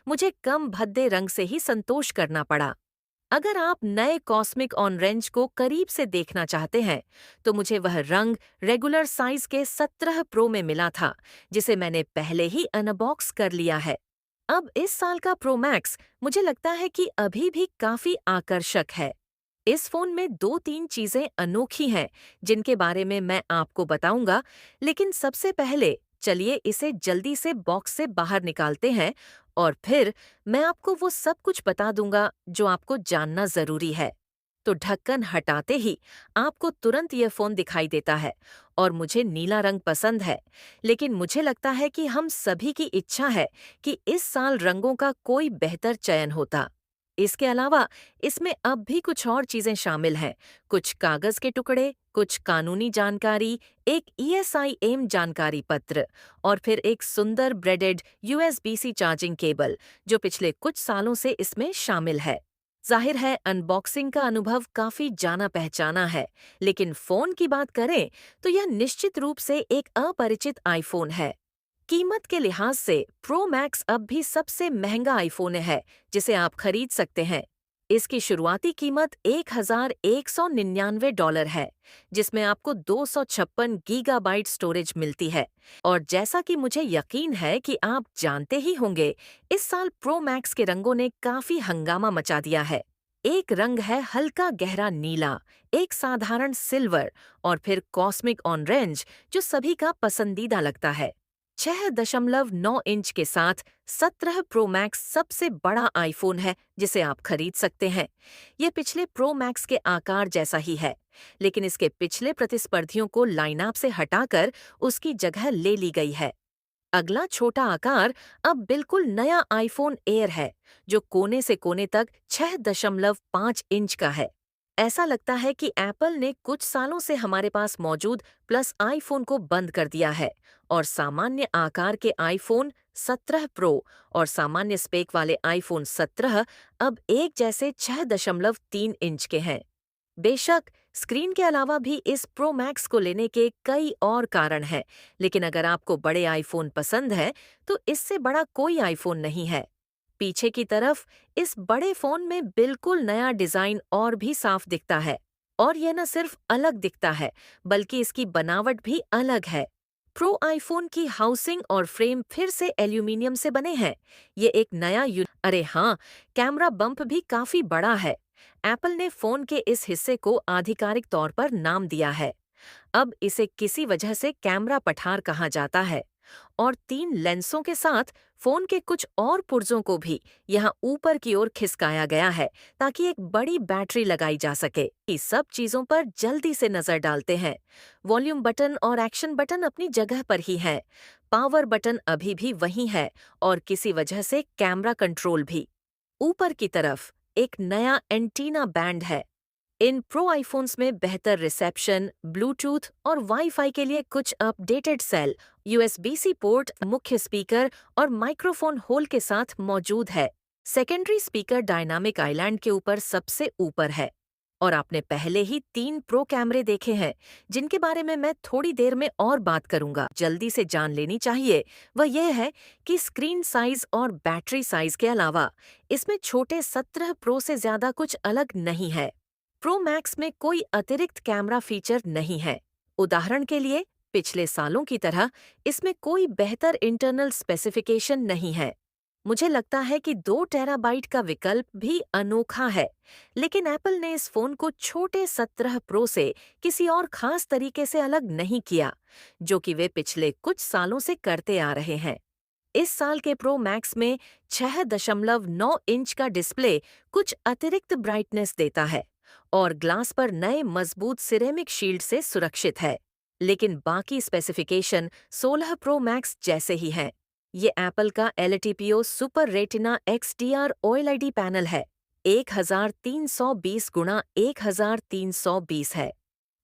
मुझे कम भद्दे रंग से ही संतोष करना पड़ा। अगर आप नए कॉस्मिक ऑरेंज को करीब से देखना चाहते हैं, तो मुझे वह रंग रेगुलर साइज के 17 प्रो में मिला था, जिसे मैंने पहले ही अनबॉक्स कर लिया है। अब इस साल का प्रो मैक्स मुझे लगता है कि अभी भी काफी आकर्षक है। इस फोन में 2-3 चीजें अनोखी हैं, जिनके बारे में मैं आपको बताऊंगा, लेकिन सबसे पहले चलिए इसे जल्दी से बॉक्स से बाहर निकालते हैं और फिर मैं आपको वो सब कुछ बता दूंगा जो आपको जानना जरूरी है। तो ढक्कन हटाते ही आपको तुरंत ये फोन दिखाई देता है और मुझे नीला रंग पसंद है, लेकिन मुझे लगता है कि हम सभी की इच्छा है कि इस साल रंगों का कोई बेहतर चयन होता। इसके अलावा इसमें अब भी कुछ और चीजें शामिल हैं, कुछ कागज के टुकड़े, कुछ कानूनी जानकारी, एक ESIM जानकारी पत्र और फिर एक सुंदर ब्रेडेड USB-C चार्जिंग केबल, जो पिछले कुछ सालों से इसमें शामिल है। जाहिर है अनबॉक्सिंग का अनुभव काफी जाना पहचाना है, लेकिन फोन की बात करें तो यह निश्चित रूप से एक अपरिचित आईफोन है। कीमत के लिहाज से प्रो मैक्स अब भी सबसे महंगा आईफोन है जिसे आप खरीद सकते हैं। इसकी शुरुआती कीमत $1,199 है, जिसमें आपको 256 गीगाबाइट स्टोरेज मिलती है। और जैसा कि मुझे यकीन है कि आप जानते ही होंगे, इस साल प्रो मैक्स के रंगों ने काफी हंगामा मचा दिया है। एक रंग है हल्का गहरा नीला, एक साधारण सिल्वर और फिर कॉस्मिक ऑरेंज, जो सभी का पसंदीदा लगता है। 6.9 इंच के साथ 17 प्रो मैक्स सबसे बड़ा आईफोन है जिसे आप खरीद सकते हैं। ये पिछले प्रो मैक्स के आकार जैसा ही है, लेकिन इसके पिछले प्रतिस्पर्धियों को लाइनअप से हटाकर उसकी जगह ले ली गई है। अगला छोटा आकार अब बिल्कुल नया आईफोन एयर है, जो कोने से कोने तक 6.5 इंच का है। ऐसा लगता है कि एप्पल ने कुछ सालों से हमारे पास मौजूद प्लस आईफोन को बंद कर दिया है और सामान्य आकार के आईफोन 17 प्रो और सामान्य स्पेक वाले आईफोन 17 अब एक जैसे 6.3 इंच के हैं। बेशक स्क्रीन के अलावा भी इस प्रो मैक्स को लेने के कई और कारण हैं, लेकिन अगर आपको बड़े आईफोन पसंद है तो इससे बड़ा कोई आईफोन नहीं है। पीछे की तरफ इस बड़े फोन में बिल्कुल नया डिजाइन और भी साफ दिखता है, और यह न सिर्फ अलग दिखता है बल्कि इसकी बनावट भी अलग है। प्रो आईफोन की हाउसिंग और फ्रेम फिर से एल्यूमिनियम से बने हैं। ये एक नया अरे हाँ, कैमरा बम्प भी काफी बड़ा है। एप्पल ने फोन के इस हिस्से को आधिकारिक तौर पर नाम दिया है। अब इसे किसी वजह से कैमरा पठार कहा जाता है। और 3 लेंसों के साथ फोन के कुछ और पुर्जों को भी यहाँ ऊपर की ओर खिसकाया गया है, ताकि एक बड़ी बैटरी लगाई जा सके। इस सब चीजों पर जल्दी से नजर डालते हैं। वॉल्यूम बटन और एक्शन बटन अपनी जगह पर ही है। पावर बटन अभी भी वही है और किसी वजह से कैमरा कंट्रोल भी। ऊपर की तरफ एक नया एंटीना बैंड है। इन प्रो आईफोन्स में बेहतर रिसेप्शन, ब्लूटूथ और वाईफाई के लिए कुछ अपडेटेड सेल, USB-C पोर्ट, मुख्य स्पीकर और माइक्रोफोन होल के साथ मौजूद है। सेकेंडरी स्पीकर डायनामिक आइलैंड के ऊपर सबसे ऊपर है। और आपने पहले ही 3 प्रो कैमरे देखे हैं, जिनके बारे में मैं थोड़ी देर में और बात करूंगा। जल्दी से जान लेनी चाहिए वह यह है कि स्क्रीन साइज और बैटरी साइज के अलावा इसमें छोटे 17 प्रो से ज्यादा कुछ अलग नहीं है। प्रो मैक्स में कोई अतिरिक्त कैमरा फीचर नहीं है। उदाहरण के लिए, पिछले सालों की तरह इसमें कोई बेहतर इंटरनल स्पेसिफिकेशन नहीं है। मुझे लगता है कि 2 टेराबाइट का विकल्प भी अनोखा है, लेकिन एप्पल ने इस फोन को छोटे 17 प्रो से किसी और खास तरीके से अलग नहीं किया, जो कि वे पिछले कुछ सालों से करते आ रहे हैं। इस साल के प्रो मैक्स में 6.9 इंच का डिस्प्ले कुछ अतिरिक्त ब्राइटनेस देता है और ग्लास पर नए मजबूत सिरेमिक शील्ड से सुरक्षित है, लेकिन बाकी स्पेसिफिकेशन 16 प्रो मैक्स जैसे ही हैं। ये एप्पल का LTPO super retina XDR OLED panel है। 1320 गुणा 1320 है।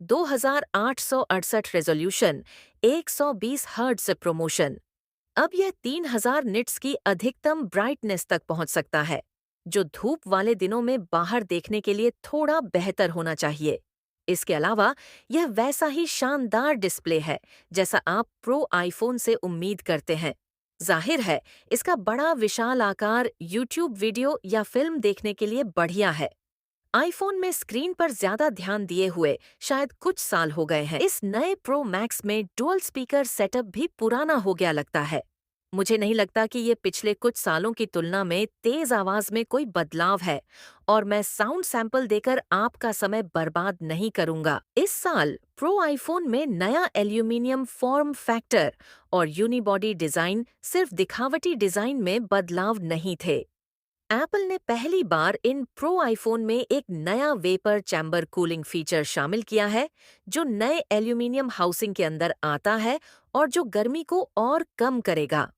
2868 रेजोल्यूशन, 120 हर्ट्ज प्रमोशन। अब यह 3000 निट्स की अधिकतम ब्राइटनेस तक पहुंच सकता है, जो धूप वाले दिनों में बाहर देखने के लिए थोड़ा बेहतर होना चाहिए। इसके अलावा यह वैसा ही शानदार डिस्प्ले है जैसा आप प्रो आईफोन से उम्मीद करते हैं। जाहिर है, इसका बड़ा विशाल आकार यूट्यूब वीडियो या फिल्म देखने के लिए बढ़िया है। आईफोन में स्क्रीन पर ज्यादा ध्यान दिए हुए शायद कुछ साल हो गए हैं। इस नए प्रो मैक्स में डुअल स्पीकर सेटअप भी पुराना हो गया लगता है। मुझे नहीं लगता कि ये पिछले कुछ सालों की तुलना में तेज आवाज में कोई बदलाव है, और मैं साउंड सैंपल देकर आपका समय बर्बाद नहीं करूंगा। इस साल प्रो आईफोन में नया एल्यूमिनियम फॉर्म फैक्टर और यूनिबॉडी डिजाइन सिर्फ दिखावटी डिजाइन में बदलाव नहीं थे। एप्पल ने पहली बार इन प्रो आईफोन में एक नया वेपर चैम्बर कूलिंग फीचर शामिल किया है, जो नए एल्यूमिनियम हाउसिंग के अंदर आता है और जो गर्मी को और कम करेगा।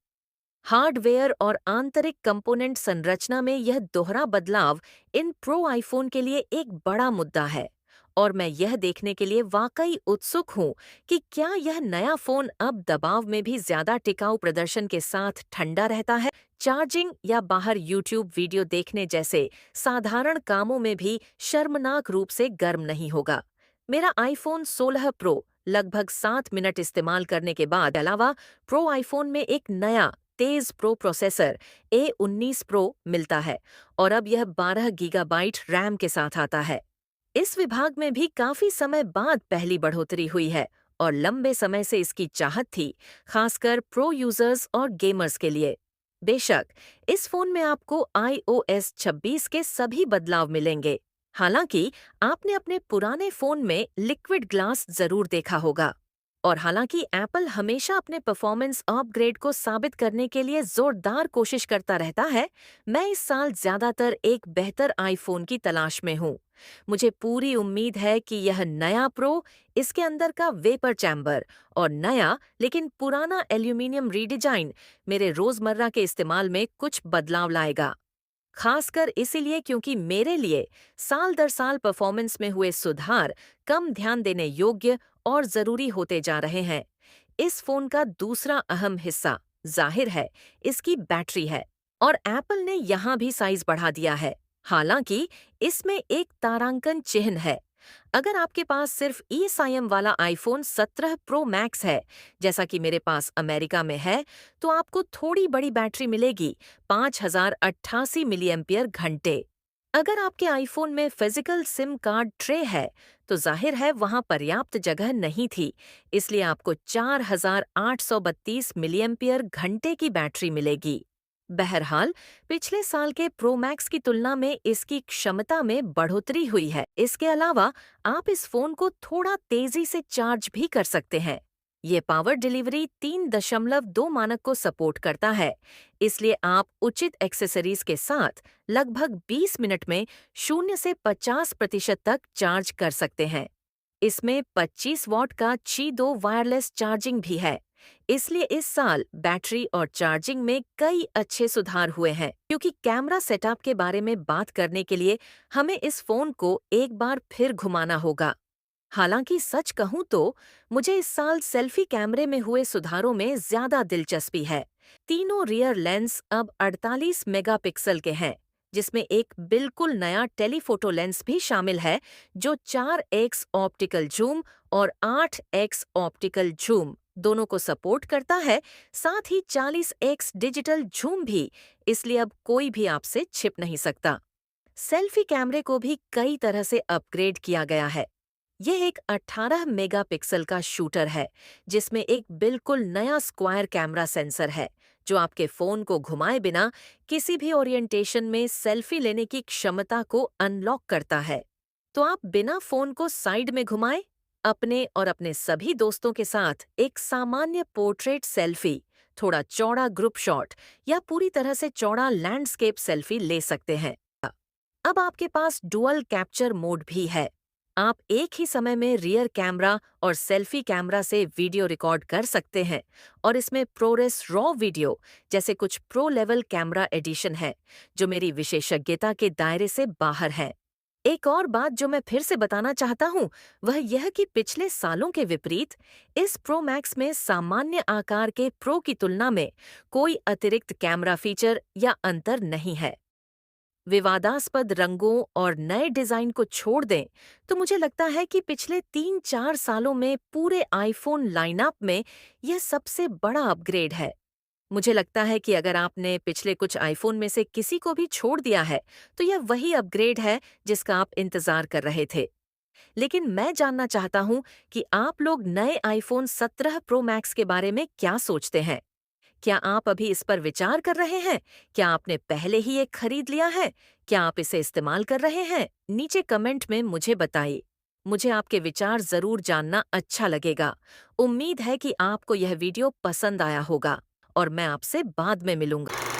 हार्डवेयर और आंतरिक कंपोनेंट संरचना में यह दोहरा बदलाव इन प्रो आईफोन के लिए एक बड़ा मुद्दा है, और मैं यह देखने के लिए वाकई उत्सुक हूँ कि क्या यह नया फोन अब दबाव में भी ज्यादा टिकाऊ प्रदर्शन के साथ ठंडा रहता है। चार्जिंग या बाहर यूट्यूब वीडियो देखने जैसे साधारण कामों में भी शर्मनाक रूप से गर्म नहीं होगा। मेरा आईफोन 16 प्रो लगभग 7 मिनट इस्तेमाल करने के बाद अलावा प्रो आईफोन में एक नया तेज प्रो प्रोसेसर A19 प्रो मिलता है, और अब यह 12 गीगाबाइट रैम के साथ आता है। इस विभाग में भी काफी समय बाद पहली बढ़ोतरी हुई है, और लंबे समय से इसकी चाहत थी, खासकर प्रो यूजर्स और गेमर्स के लिए। बेशक, इस फोन में आपको iOS 26 के सभी बदलाव मिलेंगे। हालांकि आपने अपने पुराने फोन में लिक्विड ग्लास जरूर देखा होगा। और हालांकि एप्पल हमेशा अपने परफॉर्मेंस अपग्रेड को साबित करने के लिए जोरदार कोशिश करता रहता है, मैं इस साल ज्यादातर एक बेहतर आईफोन की तलाश में हूँ। मुझे पूरी उम्मीद है कि यह नया प्रो, इसके अंदर का वेपर चैम्बर और नया लेकिन पुराना एल्यूमिनियम रीडिजाइन मेरे रोजमर्रा के इस्तेमाल में कुछ बदलाव लाएगा। खासकर इसीलिए क्योंकि मेरे लिए साल दर साल परफॉर्मेंस में हुए सुधार कम ध्यान देने योग्य और जरूरी होते जा रहे हैं। इस फोन का दूसरा अहम हिस्सा जाहिर है इसकी बैटरी है, और एप्पल ने यहाँ भी साइज बढ़ा दिया है। हालांकि इसमें एक तारांकन चिन्ह है। अगर आपके पास सिर्फ eSIM वाला आईफोन 17 प्रो मैक्स है, जैसा कि मेरे पास अमेरिका में है, तो आपको थोड़ी बड़ी बैटरी मिलेगी, 5088 मिली एम्पियर घंटे। अगर आपके आईफोन में फिजिकल सिम कार्ड ट्रे है, तो जाहिर है वहाँ पर्याप्त जगह नहीं थी, इसलिए आपको 4832 मिली एम्पियर घंटे की बैटरी मिलेगी। बहरहाल, पिछले साल के प्रो मैक्स की तुलना में इसकी क्षमता में बढ़ोतरी हुई है। इसके अलावा आप इस फोन को थोड़ा तेजी से चार्ज भी कर सकते हैं। ये पावर डिलीवरी 3.2 मानक को सपोर्ट करता है, इसलिए आप उचित एक्सेसरीज के साथ लगभग 20 मिनट में 0 से 50% तक चार्ज कर सकते हैं। इसमें 25 वॉट का Qi 2 वायरलेस चार्जिंग भी है, इसलिए इस साल बैटरी और चार्जिंग में कई अच्छे सुधार हुए हैं। क्योंकि कैमरा सेटअप के बारे में बात करने के लिए हमें इस फोन को एक बार फिर घुमाना होगा। हालांकि सच कहूं तो मुझे इस साल सेल्फी कैमरे में हुए सुधारों में ज्यादा दिलचस्पी है। तीनों रियर लेंस अब 48 मेगापिक्सल के हैं, जिसमें एक बिल्कुल नया टेलीफोटो लेंस भी शामिल है, जो 4x ऑप्टिकल जूम और 8x ऑप्टिकल जूम दोनों को सपोर्ट करता है, साथ ही 40x डिजिटल जूम भी, इसलिए अब कोई भी आपसे छिप नहीं सकता। सेल्फी कैमरे को भी कई तरह से अपग्रेड किया गया है। यह एक 18 मेगापिक्सल का शूटर है, जिसमें एक बिल्कुल नया स्क्वायर कैमरा सेंसर है, जो आपके फोन को घुमाए बिना किसी भी ओरिएंटेशन में सेल्फी लेने की क्षमता को अनलॉक करता है। तो आप बिना फोन को साइड में घुमाए अपने और अपने सभी दोस्तों के साथ एक सामान्य पोर्ट्रेट सेल्फी, थोड़ा चौड़ा ग्रुप शॉट या पूरी तरह से चौड़ा लैंडस्केप सेल्फी ले सकते हैं। अब आपके पास डुअल कैप्चर मोड भी है। आप एक ही समय में रियर कैमरा और सेल्फी कैमरा से वीडियो रिकॉर्ड कर सकते हैं, और इसमें प्रोरेस रॉ वीडियो जैसे कुछ प्रो लेवल कैमरा एडिशन है, जो मेरी विशेषज्ञता के दायरे से बाहर है। एक और बात जो मैं फिर से बताना चाहता हूँ, वह यह कि पिछले सालों के विपरीत इस प्रो मैक्स में सामान्य आकार के प्रो की तुलना में कोई अतिरिक्त कैमरा फीचर या अंतर नहीं है। विवादास्पद रंगों और नए डिजाइन को छोड़ दें तो मुझे लगता है कि पिछले 3-4 सालों में पूरे आईफोन लाइनअप में यह सबसे बड़ा अपग्रेड है। मुझे लगता है कि अगर आपने पिछले कुछ आईफोन में से किसी को भी छोड़ दिया है, तो यह वही अपग्रेड है जिसका आप इंतजार कर रहे थे। लेकिन मैं जानना चाहता हूँ कि आप लोग नए आईफोन 17 प्रो मैक्स के बारे में क्या सोचते हैं? क्या आप अभी इस पर विचार कर रहे हैं? क्या आपने पहले ही एक खरीद लिया है? क्या आप इसे इस्तेमाल कर रहे हैं? नीचे कमेंट में मुझे बताइए। मुझे आपके विचार जरूर जानना अच्छा लगेगा। उम्मीद है कि आपको यह वीडियो पसंद आया होगा और मैं आपसे बाद में मिलूंगा।